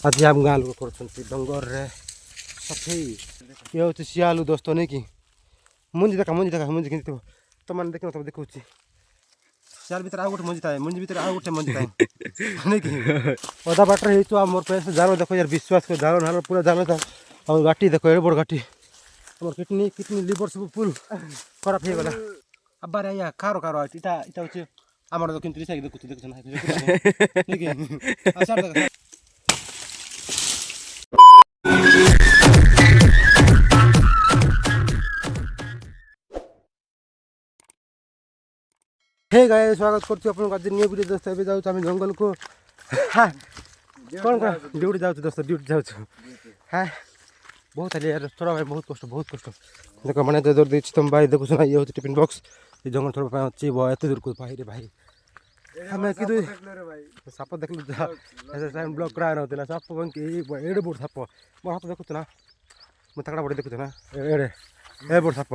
आज आम गाँ लोक कर डंगर रे सफेई ये हूँ सियालु दोस्त नहीं कि मुंजी देखा मुंजी कि तुम मैंने देख तुम देखा सियाल भर आउ गोटे मंजी थाए मुंजी भर आउ गोटे मंजी थाए नहीं कि अधा बाटर हो मोर पे जाल देखो यार विश्वास कर जाल नाल पूरा जाल था और गाटी देखो एड़ बड़ गाटी मोर किडनी किडनी लिवर सब फुल खराब हो गला अब या खारो खारो इटा इटा हूँ आम किंतु देखु देखु ना हे गाय स्वागत करछु अपन आज न्यू वीडियो दोस्त एबे जाउ हम जंगल को हां कोन कोन ड्यूटी जाउ दोस्त ड्यूटी जाउ हां बहुत है यार थोड़ा भाई बहुत कष्ट देखो माने जोर दै तुम भाई देखु ना ये होती टिफिन बॉक्स ये जंगल थोड़ा पाए अछि एते दूर को भाई रे भाई हमें किदु साप देखलु ऐसा टाइम ब्लॉक करा रहतला साप बन के एडे बोड साप मो हाथ देखु ना मो तकड़ा बड देखु ना एडे ए बोड साप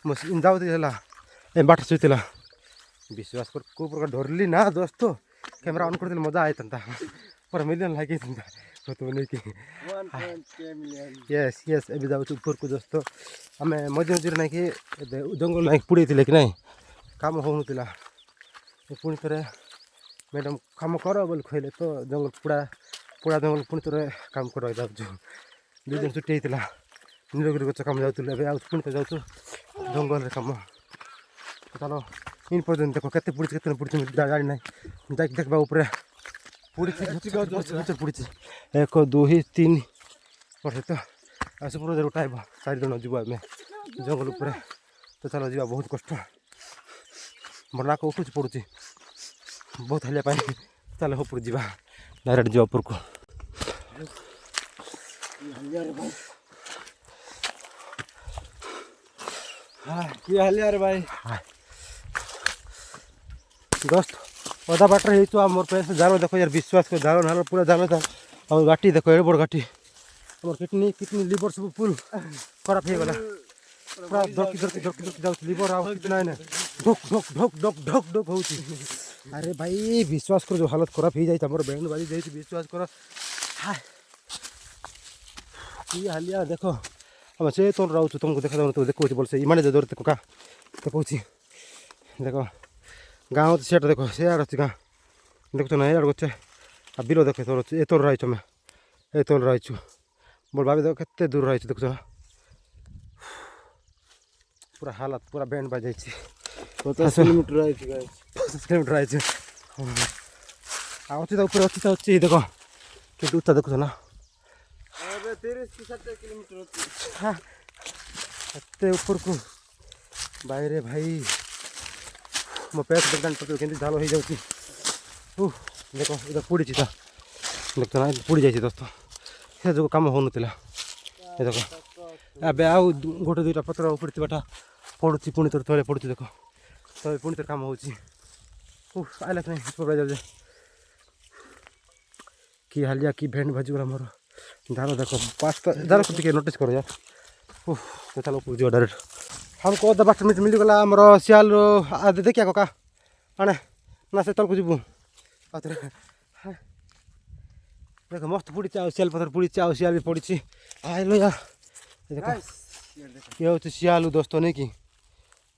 मो जाउ दिला ए बाट सुतिला विश्वास कर को प्रकार धरली ना दोस्त कैमरा ऑन कर मजा आयता पर मिलियन लाइक तो नहीं कि यस यस ए जाऊँ ऊपर को दोस्त आम मझे मझे ना कि जंगल ना पुड़े कि ना कम हो पुणी थे मैडम कम कर बोल कहले तो जंगल पुड़ा जंगल पुणी थे कम कर जाऊँ दुई दिन छुट्टी होता नीलगिरी गच कम जाऊँ पुणी थे जाऊँ जंगल कम चलो इन पर्यटन देख के पुड़ी गाड़ी ना जाक देखा ऊपर पुड़ी पुड़ी 1 2 3 पड़े तो आ सब उठाइब 4 जन जीव आम जंगल उपर तो चलो जा बहुत कष्ट मोर नाक उठू पड़ुची बहुत हालिया चलो ऊपर जा डायरेक्ट जा ऊपर को हालिया भाई दोस्त अधा बाटर हो मोर पे जाल देखो यार विश्वास कर जाल नाल पूरा जाल था और गाटी देखो एड़ बड़ गाटी मोर किडनी किडनी लिवर सब फुल खराब हो गला पूरा धरकी जाऊ लिवर आ कितना ना ढोक ढोक ढोक ढोक ढोक ढोक हो अरे भाई विश्वास कर जो हालत खराब हो जाए मोर बैंड बाजी जाए विश्वास कर कि हालिया देखो हम से तो रहू तुमको देखा तो देखो बोल से इमाने जोर देखो का देखो देखो गाँव तो सीट देखो से आड़ अच्छी गाँ देखो ना यार गोचे आ बिलो देखे तोर ए तोर रही मैं ए तोर रही बोल भाभी देखो केते दूर रही देखो ना पूरा हालत पूरा बैंड बाज 50 किलोमीटर रही 50 किलोमीटर रही अच्छी ऊपर अच्छी देखो कि उच्चा देखो ना 30 किलोमीटर एते ऊपर को बाहर भाई मो पैक दुकान पर के झाल हो जाऊँ देखो इधर पुड़ी था देखो ना पुड़ी जाइए दोस्त से जो कम हो ना देखो अब आउ गोटे दुईटा पत्र उपड़ा पड़ुची पुणी तोर तले पड़ुची देखो तो पुणी तोर कम हो आइला नहीं कि हालिया कि भेंट भाजीगला मोर झाल देखो 5टा झाल टे नोटिस करो यार चलो ऊपर जाओ डायरेक्ट हमको अधा बाट मिलगला आमर सियाल देखिया कका आने ना से तलक जीवु देख मस्त पुड़ी सियाल पथर पुड़ी सियाल भी पड़ी आलो यार देखो ये हूँ सियालु दोस्त नहीं कि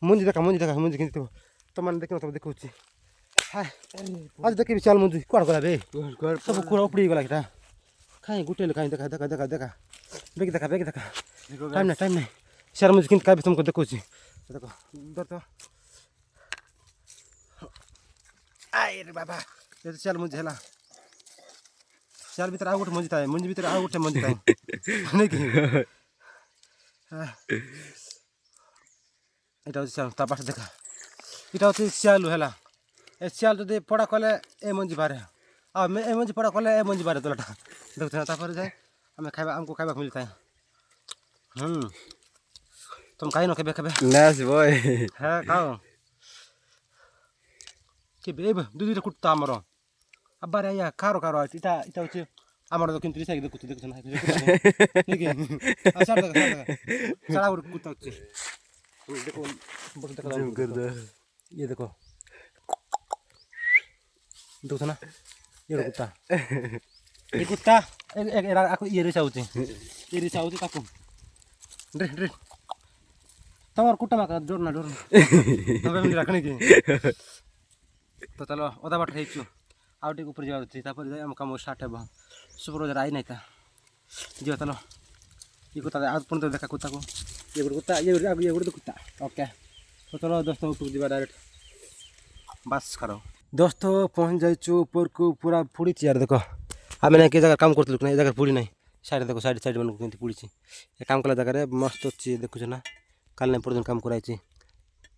मुंजी देखा मुंजी कि तुम मैंने देख तुम देखा आज देख सियाल मुंजी कौन गला बे सब कूड़ा उपड़ी गला कि कहीं गुटेल कहीं देखा देखा देखा देखा बेग देखा टाइम नहीं सियाल मुझे किन तुमको देखो देखो दर तो आए रे बाबा ये तो सियाल मुझे है सियाल भर आउ गोटे मंजी थाए मुंजी भर आउ गोटे मंजी थाए नहीं कि यहाँ सियाल ता पाठ देखा यहाँ हूँ सियालु है ए सियाल जो पड़ा कले ए मंजी बारे आ ए मंजी पड़ा कले ए मंजी बारे तलाटा देखते जाए आम खाइबा आमको खाइबा मिलता है तुम कहीं न केबे नाइस बॉय है खाओ कि बेब दुईटा कुत्ता आमर अब या खारो खारो इटा इटा हूँ आमर किंतु देखु ना सारा गोटे कुत्ता देखो ये देखो देखो ना ये कुत्ता ଏ କୁତ୍ତା ଆକୁ ଇଏରେ ଚାହୁଛି ଇଏରେ ଚାହୁଛି ତାକୁ ଡ୍ରେ ଡ୍ରେ ତମର କୁଟା ମାକା ଡୋର ନା ତମେ ଏମିତି ରାଖଣି କି ତ ଚାଲ ଅଧା ବାଟ ହେଇଛୁ ଆଉ ଟିକେ ଉପରେ ଯିବାର ଅଛି ତାପରେ ଯାଇ ଆମ କାମ ଷ୍ଟାର୍ଟ ହେବ ସୁପରଭାଇଜର ଆଇ ନାହିଁ ତା ଯିବା ଚାଲ ये कुत्ता आज पुणी देखा कुत्ता को ये कुत्ता ये तो कुत्ता ओके तो चलो दोस्तों ऊपर जी डायरेक्ट बस करो दोस्तों पहुँच जाइछु ऊपर को पूरा पुड़ी यार देखो आम ना कि जगह काम करते ना जगह पुड़ी ना साइड देखो साइड साइड मन को पुड़ी ये काम कला जगह मस्त अच्छी देखुच ना काल नहीं पर्यटन काम कराई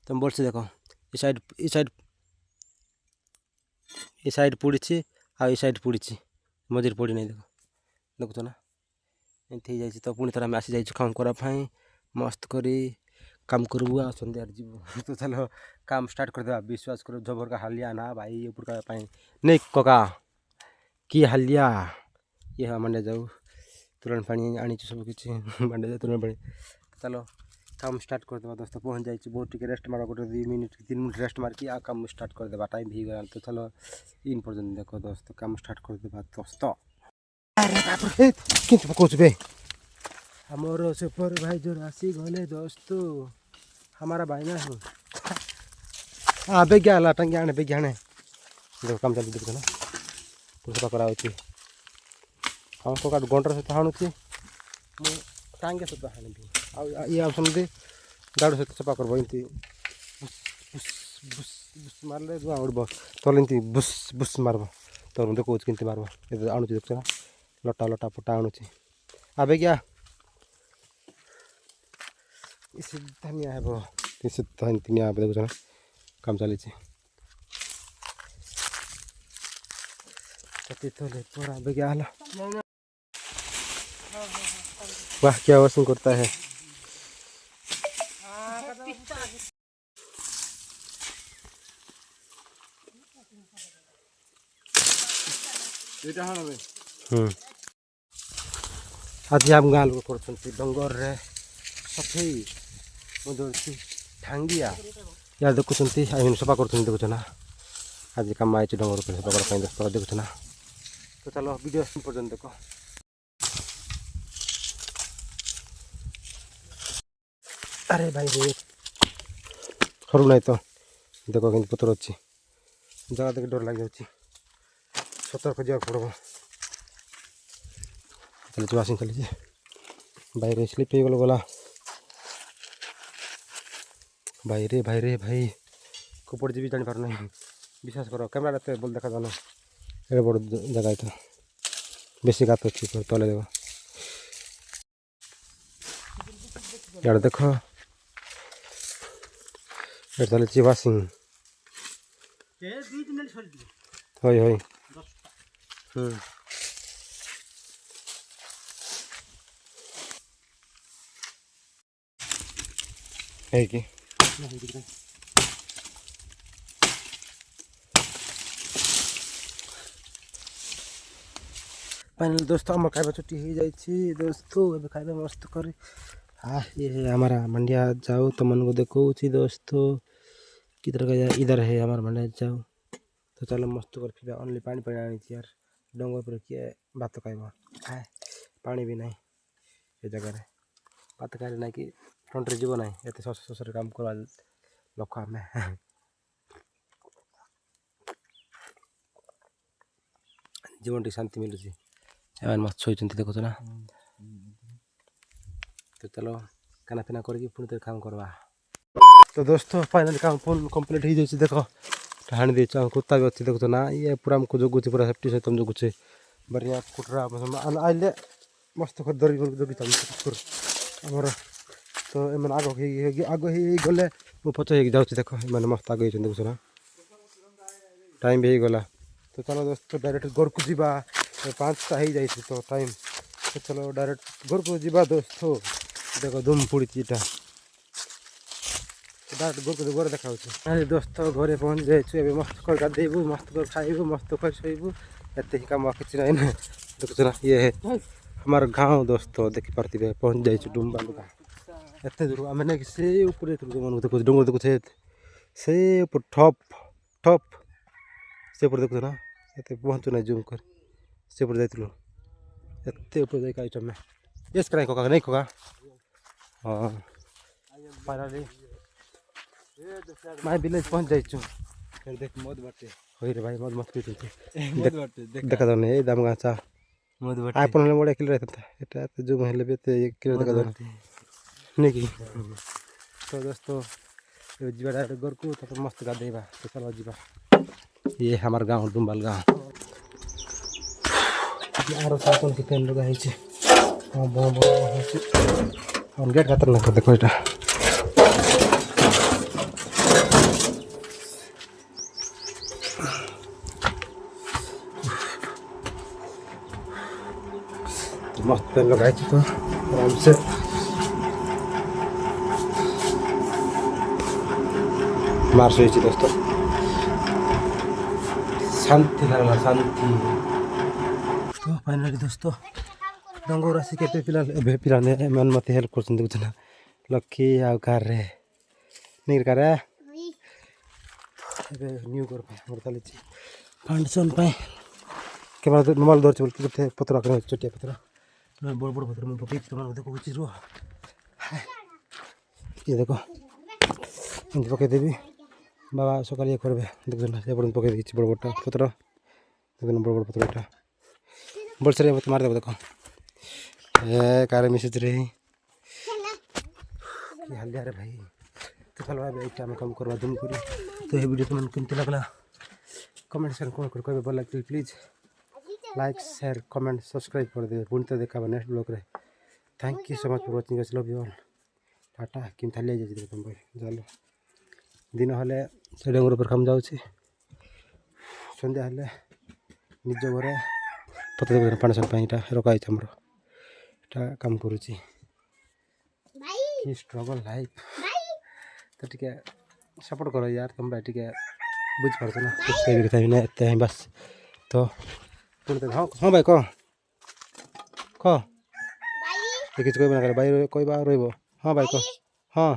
तुम बोल से देखो ये साइड पुड़ी आ ये साइड पुड़ी मझे पड़ी नहीं देखो देखुच ना एमती हो तो पुणी थर आम आसी जाइए काम कराई मस्त करी काम करूँ आ सन्ध्यार जीव तो चलो काम स्टार्ट करदे विश्वास करो जबर का हालिया ना भाई ऊपर का नहीं कका कि हालिया ये मांडे जाऊ तुरंत पानी आनी सब किसी मांडे जाऊ तुरंत पानी चलो काम स्टार्ट करदे दोस्तों पहुँच जाइए बहुत टी रेस्ट मार गोटे 2 मिनट 3 मिनट रेस्ट मार्क आ काम स्टार्ट करदे टाइम भी गला तो चलो इन पर्यटन देखो दोस्तों काम स्टार्ट करदे दोस्त किंतु पकाउछु बे हमरो सुपरवाइजर आसी गले दोस्तों हमारा भाई ना हो अबे क्या ला टंगे आने पे जाने देखो काम चल देखो ना पुष्पा करा होची हम को काट गोंटर से हाणुची मु टांगे से हाणे भी आ ये ऑप्शन दे दाडू से सफा करबो इंती बुस बुस बुस बुस मारले दुआ उड़बो तोल इंती बुस बुस मारबो तो देखो किंती मारबो ए आणुची देखो ना लटा लटा पटा आणुची अबे क्या इसे धनिया है वो इसे धनिया आप देखो ना काम चली तो ले पूरा अबे क्या हाल वाह क्या वसूल करता है आज हम गाँ लोग कर डंगर रे सफेई मुझे ठांगिया यार देखुं आई सफा कर देखुच ना आज कम आई डंगर सफा करने दोस्त देखुच ना तो चलो वीडियो पर्यटन देख अरे भाई सरू ना तो देख कि पतर अच्छी जगह देख डर लग जाऊँगी सतर्क जा पड़ो चलती वाशिंग चली भाई स्लीप हो गला भाई रे भाई कपड़ जी जानी पार नहीं विश्वास करो कैमरा तो बोल देखा जानो ये बड़ जगह तो बेसी गात अच्छी तले देव यार देख ये चलती वाशिंग हई हई है कि फाइनल दोस्तों आम खाଇବା छुट्टी हो जाइए दोस्तों अब खाଇବା मस्त कर हाँ ये हमारा मंडिया जाओ तो मन को देखो दोस्तों किधर का इधर है हमारा मंडिया जाओ तो चलो मस्त कर फिर ओनली पानी पानी आनी यार डंगर पर किए भात खाइब हाँ पानी भी नहीं ये जगह भात खाइले ना कि फ्रंट जीव ना ये शशर काम करवा लोक आम जीवन टी शांति मिलूँ मस्त शोचती देखुच ना तो चलो खाना पीना करके पुणी तो काम करवा तो दोस्तों फाइनल काम कंप्लीट हो जाए देख हाणी दे कुत्ता भी अच्छी देखुच ना ये पूरा आमको जगुचे पूरा सेफ्टी सहित जगुचे बढ़िया कुटरा आइले मस्त कर दरी जगी आमर तो एम आग गले मु पच जाऊँगी देख मैंने मस्त आगे देखुच ना टाइम भी गला तो चलो दोस्तों डायरेक्ट घर को जीवा 5टा हो जाए तो टाइम तो चलो डायरेक्ट घर को जीवा दोस्तों देखो धूम पड़ी डायरेक्ट घर को घर देखा अरे दोस्तों घरे पहुँच जाइए मस्त कर गाधेबू मस्त कर खाइबू मस्त कर शोबू एत ही कम कि ना देखुच ना ये है हमार गाँव दोस्तों देखी पार्थे पहुँच जाइए डुम्बा लुगा एत दूर आम ना से ऊपर मन देखो डूंगर देखुचे से ठप ठप से देखुच ना ये पहुँचु ना जूम कर से जाइलु एते ऊपर जाई काई चमे यस कराई कोका नहीं कोका हां फाइनली मैं विलेज पहुंच जाई छु फिर देख मत बाटे होई रे भाई मत मत पीते मत बाटे देख देखा दो नहीं दाम गाचा मत बाटे आईफोन ले मोड़े किल रहता एटा तो जो महले बेते 1 किलो देखा दो नहीं की तो दोस्तों ये जीवा डायरेक्ट घर को तो मस्त गाधेबा तो चलो जीवा ये हमार गांव डुम्बाल गांव यार सातन की पेन लगा है हां बो बो हम गेट खतरनाक देखो এটা मस्त पेन लगा है तो आराम से मार सोई दोस्तों शांति लगला शांति तो फाइनली दोस्तों डंगो राशि के पिला ने मन मते हेल्प करछन देखुछना लक्की आउ कार रे नीर करे एबे न्यू कर पे हमर ताली छी फाउंडेशन पे केवल मोबाइल दर चल के पत्र करे छोटे पत्र बड़ बड़ पत्र में पके तुम देखो कुछ रो ये देखो इन पके देबी बाबा सकाल ये करबे देखना से बड़ पके दी बड़ बड़ पत्र देखना बड़ बड़ पत्र এটা बड़ सरे मत मार दे देखो ए कार मैसेज रे की हाल रे भाई तो चलो भाई एटा में कम करवा दूं करी तो ये वीडियो तुमन केमती लागला कमेंट सेक्शन को कर बोल लगते please like share comment subscribe कर दे पुणी तो देखा नेक्स्ट ब्लॉग रे thank you so much for watching us love you all Tata किन थाली जाई तुम भाई चलो दिन हले से डंगर पर काम जाउछी संध्या हले निज घरे पत्र फाउंडेशन पाइटा रखा हमर एटा काम करूची की स्ट्रगल लाइफ तो ठीक है सपोर्ट करो यार तुम भाई ठीक है बुझ पारछ ना कुछ कह था ना एते हैं बस तो पुणी तो हां भाई को भाई किछ कोई ना करे भाई कोई बा रहबो हां भाई को हां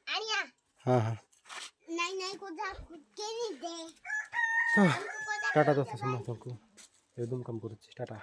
आनिया हां हां नहीं नहीं को जा के नहीं दे टाटा दोस्तों समस्त को एकदम काम करूची टाटा।